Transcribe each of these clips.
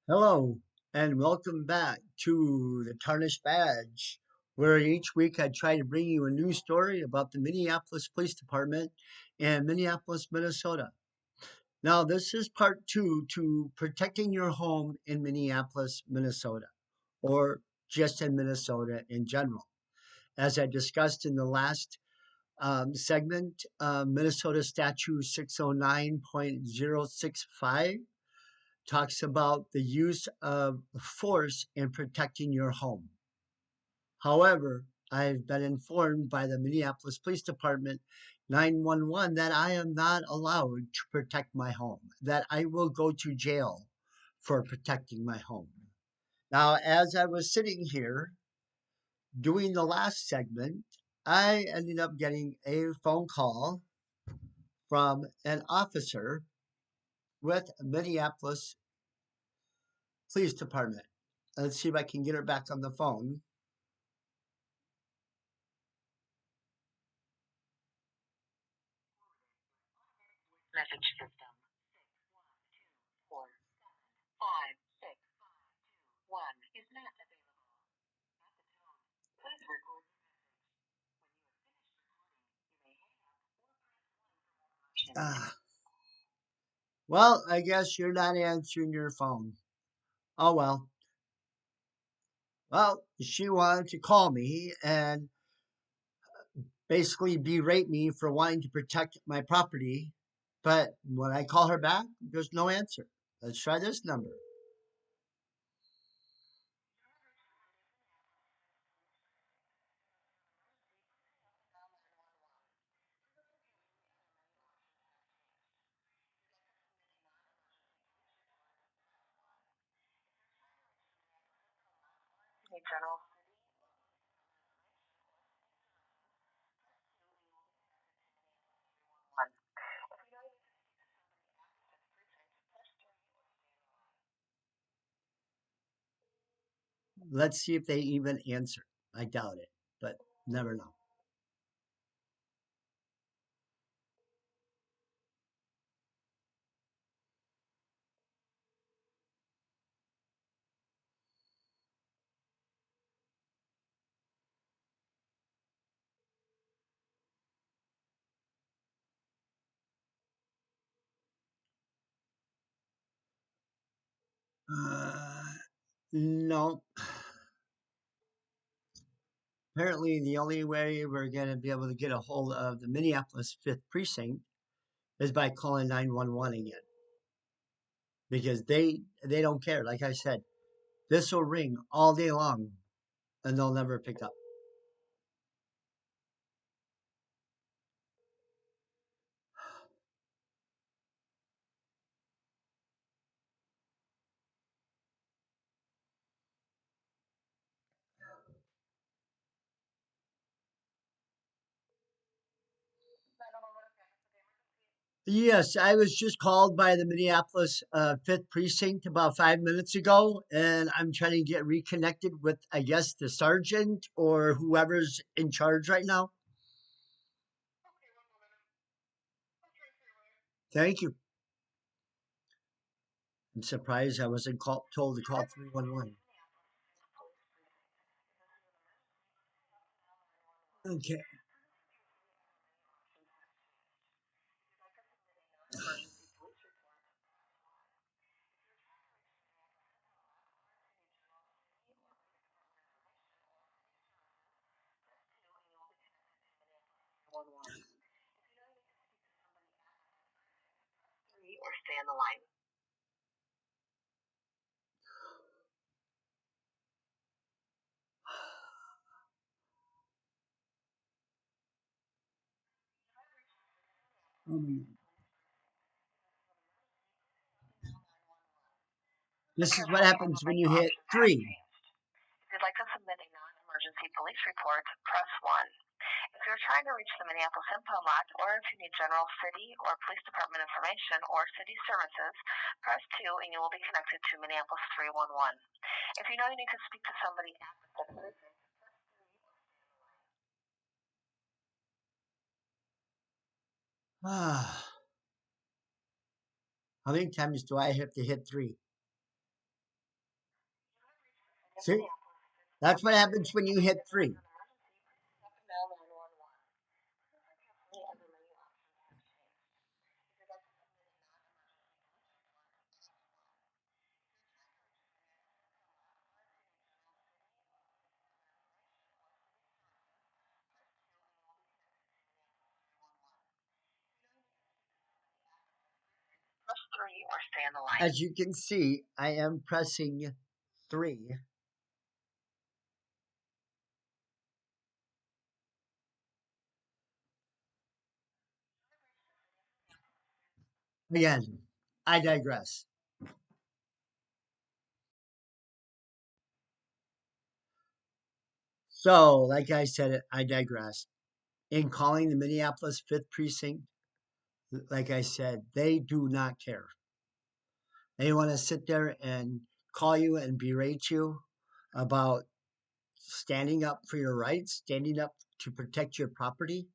Hello, and welcome back to the Tarnished Badge, where each week I try to bring you a new story about the Minneapolis Police Department in Minneapolis, Minnesota. Now, this is part two to protecting your home in Minneapolis, Minnesota, or just in Minnesota in general. As I discussed in the last segment, Minnesota Statute 609.065 talks about the use of force in protecting your home. However, I've been informed by the Minneapolis Police Department 911 that I am not allowed to protect my home, that I will go to jail for protecting my home. Now, as I was sitting here doing the last segment, I ended up getting a phone call from an officer with Minneapolis Police Department. Let's see if I can get her back on the phone. Message system 612456521 is not available. At the tone, please record your message. When you have finished recording, you may hang up or press 1 for more options. Well, I guess you're not answering your phone. Oh well. Well, she wanted to call me and basically berate me for wanting to protect my property. But when I call her back, there's no answer. Let's try this number. Hey, General. One. If you know you need to speak to somebody active at the precinct, press 3 or stay on the line. Let's see if they even answer. I doubt it, but never know. No. Apparently, the only way we're going to be able to get a hold of the Minneapolis 5th Precinct is by calling 911 again because they don't care. Like I said, this will ring all day long and they'll never pick up. Yes, I was just called by the Minneapolis 5th Precinct about 5 minutes ago, and I'm trying to get reconnected with, I guess, the sergeant or whoever's in charge right now. Thank you. I'm surprised I wasn't told to call 311. Okay. Emergency police report. Or stay on the line. This Your is what telephone happens when menu you hit options have 3. changed. If you'd like to submit a non-emergency police report, press 1. If you're trying to reach the Minneapolis impound lot, or if you need general city or police department information or city services, press 2 and you will be connected to Minneapolis 311. If you know you need to speak to somebody at the precinct, press 3 or stay on the line. How many times do I have to hit 3? See, that's what happens when you hit 3. Press 3 or stay on the line. As you can see, I am pressing 3. Again, I digress. So, like I said, I digress. In calling the Minneapolis 5th Precinct, like I said, they do not care. They want to sit there and call you and berate you about standing up for your rights, standing up to protect your property.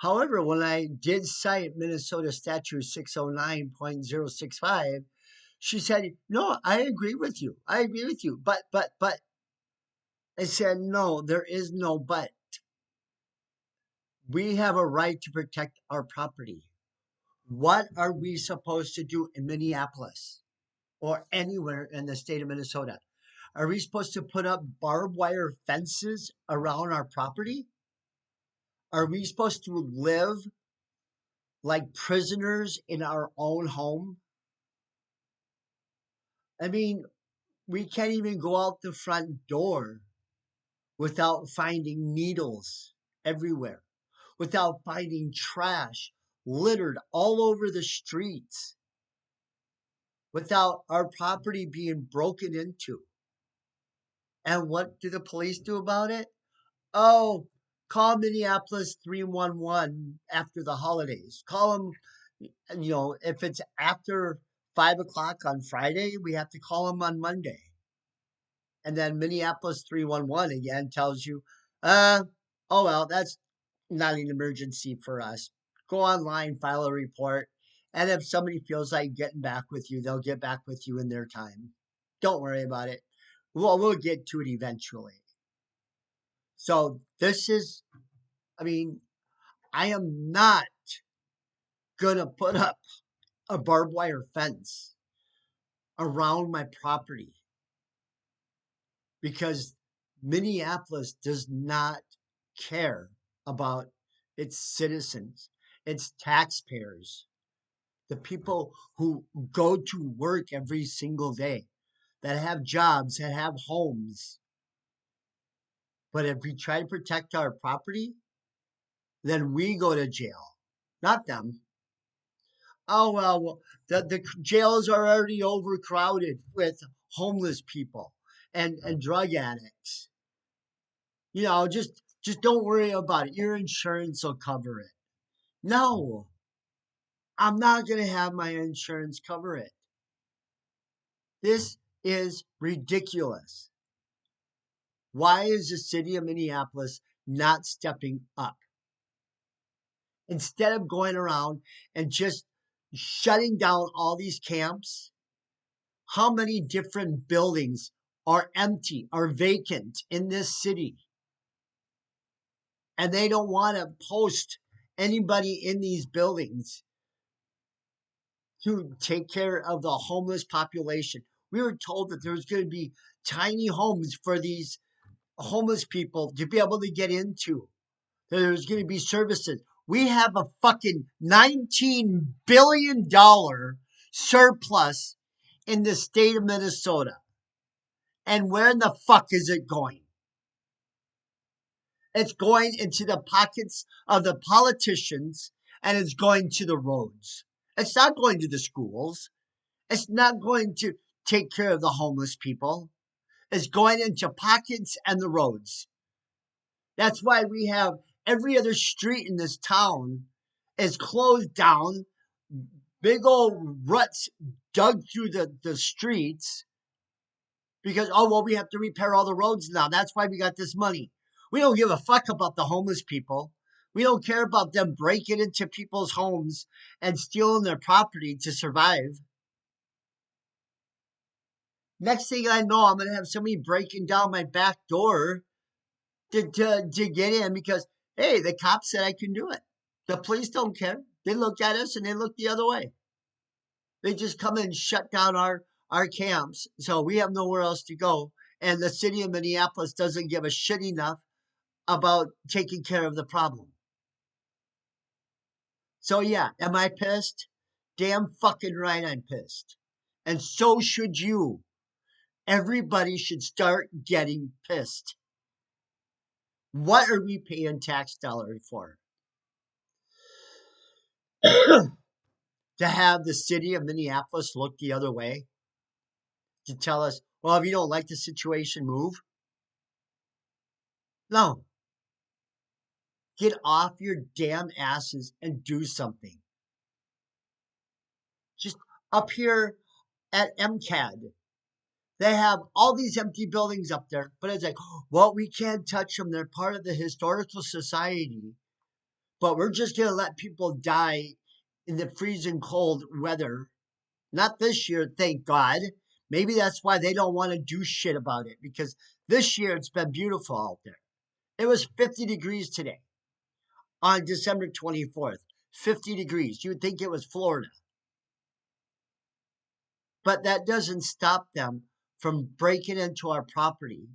However, when I did cite Minnesota Statute 609.065, she said, "No, I agree with you. I agree with you. But." I said, "No, there is no but. We have a right to protect our property. What are we supposed to do in Minneapolis or anywhere in the state of Minnesota? Are we supposed to put up barbed wire fences around our property? Are we supposed to live like prisoners in our own home? I mean, we can't even go out the front door without finding needles everywhere, without finding trash littered all over the streets, without our property being broken into. And what do the police do about it? Oh, call Minneapolis 311 after the holidays. Call them, if it's after 5 o'clock on Friday, we have to call them on Monday. And then Minneapolis 311 again tells you, oh, well, that's not an emergency for us. Go online, file a report. And if somebody feels like getting back with you, they'll get back with you in their time. Don't worry about it. We'll get to it eventually. So this is, I mean, I am not going to put up a barbed wire fence around my property because Minneapolis does not care about its citizens, its taxpayers, the people who go to work every single day, that have jobs, that have homes. But if we try to protect our property, then we go to jail, not them. Oh, well, the jails are already overcrowded with homeless people and drug addicts. Just don't worry about it. Your insurance will cover it. No, I'm not going to have my insurance cover it. This is ridiculous. Why is the city of Minneapolis not stepping up? Instead of going around and just shutting down all these camps, how many different buildings are empty, are vacant in this city? And they don't want to post anybody in these buildings to take care of the homeless population. We were told that there's going to be tiny homes for these homeless people to be able to get into. There's going to be services. We have a fucking $19 billion surplus in the state of Minnesota. And where in the fuck is it going? It's going into the pockets of the politicians and it's going to the roads. It's not going to the schools. It's not going to take care of the homeless people. It's going into pockets and the roads. That's why we have every other street in this town is closed down, big old ruts dug through the streets because, oh, well, we have to repair all the roads now. That's why we got this money. We don't give a fuck about the homeless people. We don't care about them breaking into people's homes and stealing their property to survive. Next thing I know, I'm going to have somebody breaking down my back door to get in because, hey, the cop said I can do it. The police don't care. They look at us and they look the other way. They just come and shut down our camps. So we have nowhere else to go. And the city of Minneapolis doesn't give a shit enough about taking care of the problem. So yeah, am I pissed? Damn fucking right I'm pissed. And so should you. Everybody should start getting pissed. What are we paying tax dollars for? To have the city of Minneapolis look the other way? To tell us, well, if you don't like the situation, move? No. Get off your damn asses and do something. Just up here at MCAD, they have all these empty buildings up there, but it's like, well, we can't touch them. They're part of the historical society, but we're just going to let people die in the freezing cold weather. Not this year, thank God. Maybe that's why they don't want to do shit about it, because this year it's been beautiful out there. It was 50 degrees today on December 24th. 50 degrees. You would think it was Florida. But that doesn't stop them from breaking into our property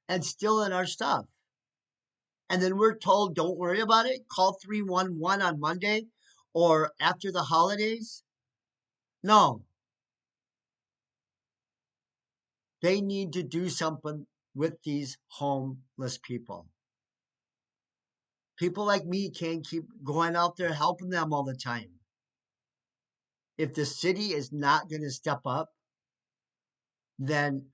and stealing our stuff. And then we're told, don't worry about it. Call 311 on Monday or after the holidays. No, they need to do something with these homeless people. People like me can't keep going out there helping them all the time. If the city is not going to step up, then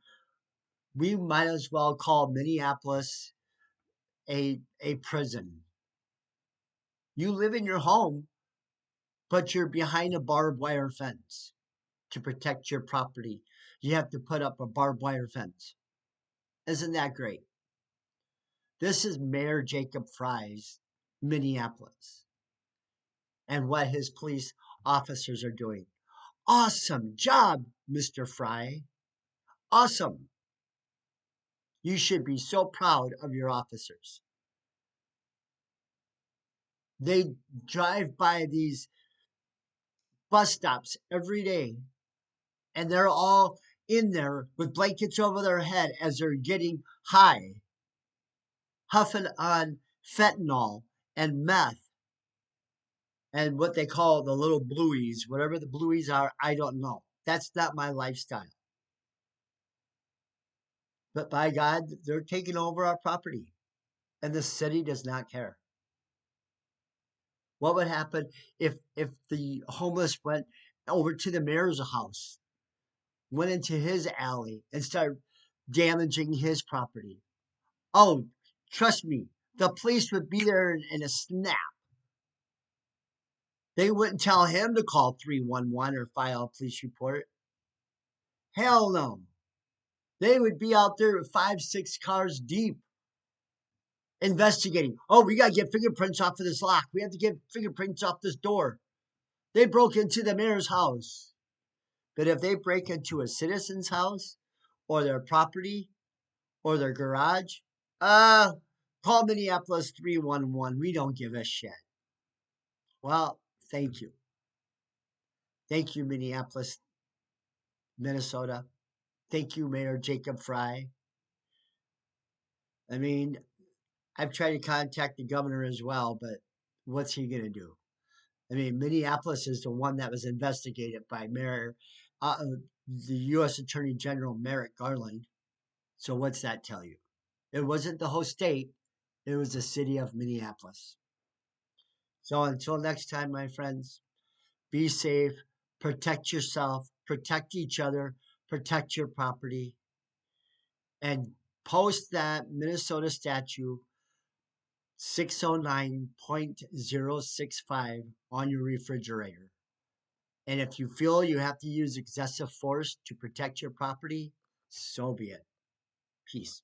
we might as well call Minneapolis a prison. You live in your home, but you're behind a barbed wire fence to protect your property. You have to put up a barbed wire fence. Isn't that great? This is Mayor Jacob Fry's Minneapolis and what his police officers are doing. Awesome job, Mr. Fry. Awesome. You should be so proud of your officers. They drive by these bus stops every day, and they're all in there with blankets over their head as they're getting high, huffing on fentanyl and meth and what they call the little blueies. Whatever the blueies are, I don't know. That's not my lifestyle. But by God, they're taking over our property, and the city does not care. What would happen if the homeless went over to the mayor's house, went into his alley, and started damaging his property? Oh, trust me, the police would be there in a snap. They wouldn't tell him to call 311 or file a police report. Hell no. They would be out there with 5, 6 cars deep investigating. Oh, we got to get fingerprints off of this lock. We have to get fingerprints off this door. They broke into the mayor's house. But if they break into a citizen's house or their property or their garage, call Minneapolis 311. We don't give a shit. Well, thank you. Thank you, Minneapolis, Minnesota. Thank you, Mayor Jacob Fry. I mean, I've tried to contact the governor as well, but what's he going to do? I mean, Minneapolis is the one that was investigated by the U.S. Attorney General Merrick Garland. So what's that tell you? It wasn't the whole state. It was the city of Minneapolis. So until next time, my friends, be safe, protect yourself, protect each other, protect your property, and post that Minnesota statute 609.065 on your refrigerator. And if you feel you have to use excessive force to protect your property, so be it. Peace.